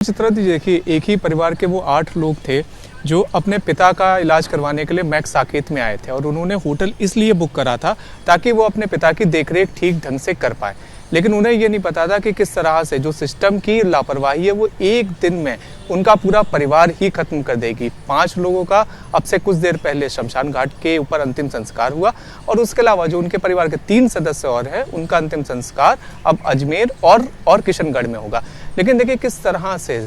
चित्रा जी देखिए, एक ही परिवार के वो 8 लोग थे जो अपने पिता का इलाज करवाने के लिए मैक्स साकेत में आए थे और उन्होंने होटल इसलिए बुक करा था ताकि वो अपने पिता की देखरेख ठीक ढंग से कर पाए। लेकिन उन्हें ये नहीं पता था कि किस तरह से जो सिस्टम की लापरवाही है वो एक दिन में उनका पूरा परिवार ही खत्म कर देगी। 5 लोगों का अब से कुछ देर पहले शमशान घाट के ऊपर अंतिम संस्कार हुआ और उसके अलावा जो उनके परिवार के 3 सदस्य और हैं उनका अंतिम संस्कार अब अजमेर और किशनगढ़ में होगा। लेकिन देखिए किस तरह से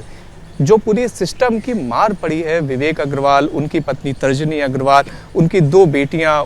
जो पूरी सिस्टम की मार पड़ी है विवेक अग्रवाल, उनकी पत्नी तर्जनी अग्रवाल, उनकी 2 बेटियां,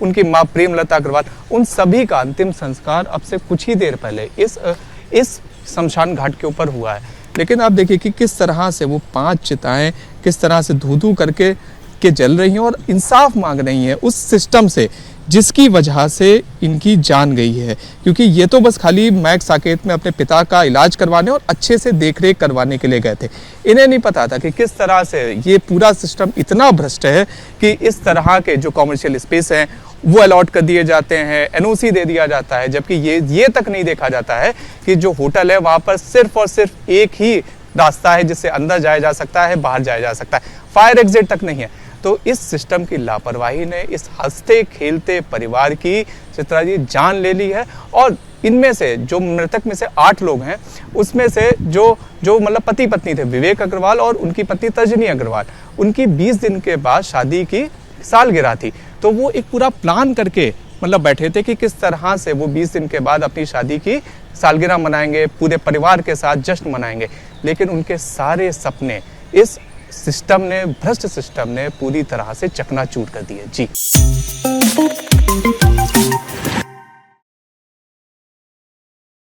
उनकी माँ प्रेमलता अग्रवाल, उन सभी का अंतिम संस्कार अब से कुछ ही देर पहले इस शमशान घाट के ऊपर हुआ है। लेकिन आप देखिए कि किस तरह से वो 5 चिताएं किस तरह से धू-धू करके जल रही हैं और इंसाफ मांग रही हैं उस सिस्टम से जिसकी वजह से इनकी जान गई है। क्योंकि ये तो बस खाली मैक्स साकेत में अपने पिता का इलाज करवाने और अच्छे से देखरेख करवाने के लिए गए थे। इन्हें नहीं पता था कि किस तरह से ये पूरा सिस्टम इतना भ्रष्ट है कि इस तरह के जो कॉमर्शियल स्पेस हैं वो अलॉट कर दिए जाते हैं, एनओसी दे दिया जाता है, जबकि ये तक नहीं देखा जाता है कि जो होटल है वहाँ पर सिर्फ और सिर्फ एक ही रास्ता है जिससे अंदर जाया जा सकता है, बाहर जाया जा सकता है, फायर एग्जिट तक नहीं है। तो इस सिस्टम की लापरवाही ने इस हंसते खेलते परिवार की चित्रा जी जान ले ली है। और इनमें से जो मृतक में से 8 लोग हैं उसमें से जो मतलब पति पत्नी थे विवेक अग्रवाल और उनकी पत्नी तर्जनी अग्रवाल, उनकी 20 दिन के बाद शादी की सालगिरह थी। तो वो एक पूरा प्लान करके मतलब बैठे थे कि किस तरह से वो 20 दिन के बाद अपनी शादी की सालगिरह मनाएंगे, पूरे परिवार के साथ जश्न मनाएंगे। लेकिन उनके सारे सपने इस सिस्टम ने, भ्रष्ट सिस्टम ने पूरी तरह से चकनाचूर कर दिए। जी।